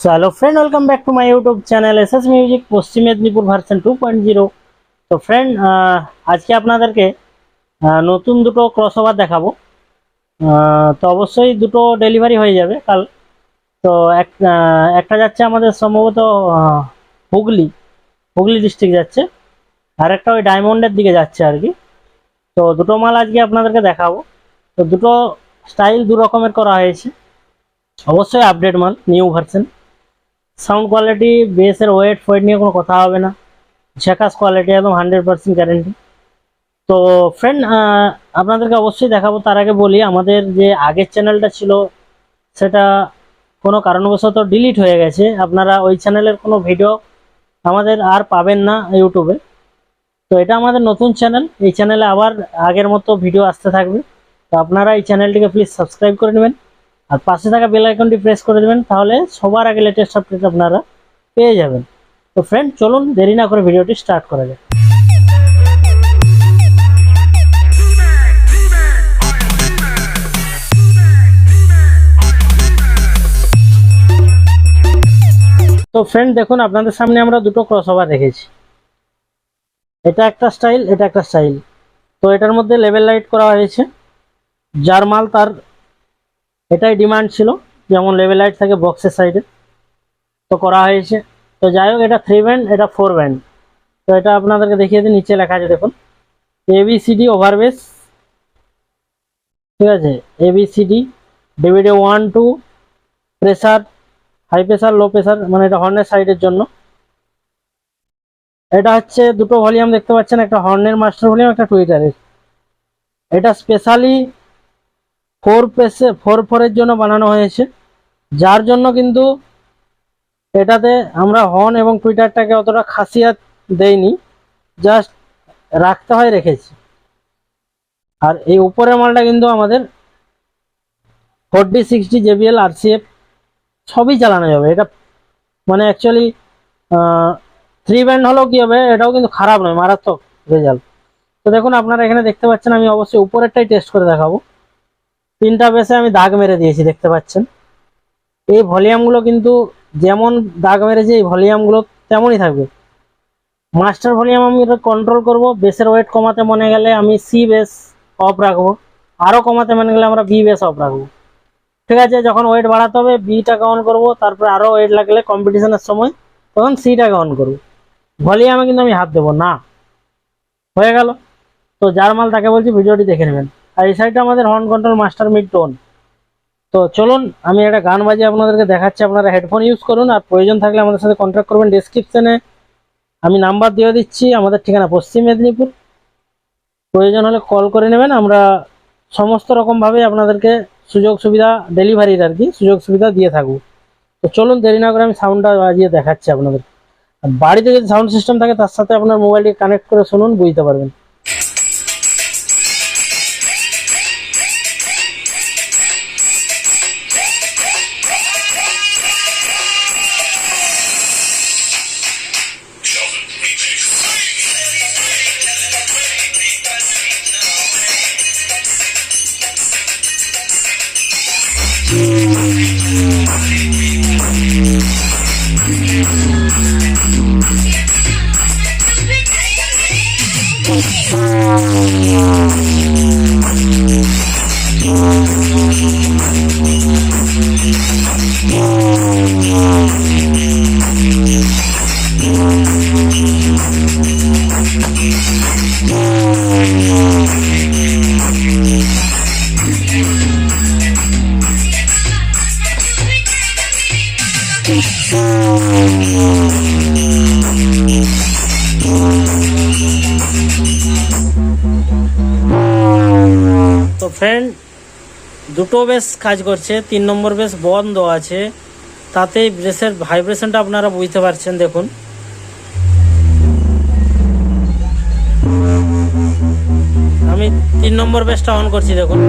So hello friend, welcome back to my YouTube channel SS music Paschim Medinipur version 2.0। তো friend, আজকে আপনাদেরকে নতুন দুটো ক্রসওভার দেখাবো। তো অবশ্যই দুটো ডেলিভারি হয়ে যাবে কাল। তো একটা যাচ্ছে আমাদের সম্ভবত হুগলি হুগলি ডিস্ট্রিক্ট যাচ্ছে, আর একটা ওই ডায়মন্ডের দিকে যাচ্ছে আর কি। তো দুটো মাল আজকে আপনাদেরকে দেখাবো। তো দুটো স্টাইল দু রকমের করা হয়েছে, অবশ্যই আপডেট মাল, নিউ ভার্সন। সাউন্ড কোয়ালিটি, বেসের ওয়েট নিয়ে কোনো কথা হবে না, ঝাকাস কোয়ালিটি, একদম 100% গ্যারেন্টি। তো ফ্রেন্ড, আপনাদেরকে অবশ্যই দেখাবো। তার আগে বলি, আমাদের যে আগের চ্যানেলটা ছিল সেটা কোনো কারণবশত ডিলিট হয়ে গেছে। আপনারা ওই চ্যানেলের কোনো ভিডিও আমাদের আর পাবেন না ইউটিউবে। তো এটা আমাদের নতুন চ্যানেল, এই চ্যানেলে আবার আগের মতো ভিডিও আসতে থাকবে। তো আপনারা এই চ্যানেলটিকে প্লিজ সাবস্ক্রাইব করে নেবেন, আর পাশে থাকা বেল আইকনটি প্রেস করে দেবেন, তাহলে সবার আগে লেটেস্ট আপডেট আপনারা পেয়ে যাবেন। তো ফ্রেন্ড, চলুন দেরি না করে ভিডিওটি স্টার্ট করা যাক। তো ফ্রেন্ড দেখুন, আপনাদের সামনে আমরা দুটো ক্রসওভার রেখেছি। এটা একটা স্টাইল, এটা একটা স্টাইল। তো এটার মধ্যে লেভেল লাইট করা হয়েছে, যার মাল তার এটাই ডিমান্ড ছিল, যেমন লেভেল লাইট থাকে বক্সের সাইডে, তো করা হয়েছে। তো যাই হোক, এটা 3 ব্যান্ড, এটা 4 ব্যান্ড। তো এটা আপনাদেরকে দেখিয়ে দিই, নিচে লেখা আছে দেখুন, ABCD ওভারবেস, ঠিক আছে, ABCD DVD 1 2, pressure, high pressure, low pressure, মানে এটা হর্নের সাইডের জন্য। এটা হচ্ছে দুটো ভলিউম দেখতে পাচ্ছেন, একটা হর্নের মাস্টার ভলিউম, একটা টুইটারের। এটা স্পেশালি 4 জন্য বানানো হয়েছে, যার জন্য কিন্তু এটাতে আমরা হর্ন এবং টুইটারটাকে অতটা খাসিয়াত দেইনি, জাস্ট রাখতে হয় রেখেছি। আর এই উপরের মালটা কিন্তু আমাদের 40 60 JBL RCF সবই চালানো যাবে। এটা মানে অ্যাকচুয়ালি 3 ব্যান্ড হলেও কি হবে, এটাও কিন্তু খারাপ নয়, মারাত্মক রেজাল্ট। তো দেখুন, আপনারা এখানে দেখতে পাচ্ছেন, আমি অবশ্যই উপরেরটাই টেস্ট করে দেখাবো। 3টা বেসে আমি দাগ মেরে দিয়েছি, দেখতে পাচ্ছেন। এই ভলিউমগুলো কিন্তু যেমন দাগ মেরেছে, এই ভলিউমগুলো তেমনই থাকবে। মাস্টার ভলিউম আমি এটা কন্ট্রোল করব, বেসের ওয়েট কমাতে মনে গেলে আমি C বেস অফ রাখবো, আরও কমাতে মনে গেলে আমরা B বেস অফ রাখবো, ঠিক আছে। যখন ওয়েট বাড়াতে হবে বিটাকে অন করবো, তারপরে আরও ওয়েট লাগলে কম্পিটিশনের সময় তখন সিটাকে অন করবো। ভলিউমে কিন্তু আমি হাত দেবো না। হয়ে গেল। তো যার মাল তাকে বলছি ভিডিওটি দেখে নেবেন। আর এই সাইডটা আমাদের horn control, master, mid, tone. তো চলুন আমি একটা গান বাজিয়ে আপনাদেরকে দেখাচ্ছি, আপনারা হেডফোন ইউজ করুন, আর প্রয়োজন থাকলে আমাদের সাথে কন্ট্যাক্ট করবেন। ডেসক্রিপশনে আমি নাম্বার দিয়ে দিচ্ছি, আমাদের ঠিকানা পশ্চিম মেদিনীপুর। প্রয়োজন হলে কল করে নেবেন, আমরা সমস্ত রকমভাবে আপনাদেরকে সুযোগ সুবিধা, ডেলিভারির আর কি সুযোগ সুবিধা দিয়ে থাকবো। তো চলুন দেরি না করে আমি সাউন্ডটা বাজিয়ে দেখাচ্ছি আপনাদের। বাড়িতে যদি সাউন্ড সিস্টেম থাকে তার সাথে আপনার মোবাইলটি কানেক্ট করে শুনুন, বুঝতে পারবেন। তো ফ্রেন্ড, দুটো বেস কাজ করছে, 3 নম্বর বেস বন্ধ আছে, তাতে বেসের ভাইব্রেশনটা আপনারা বুঝতে পারছেন। দেখুন, আমি 3 নম্বর বেসটা অন করছি, দেখুন।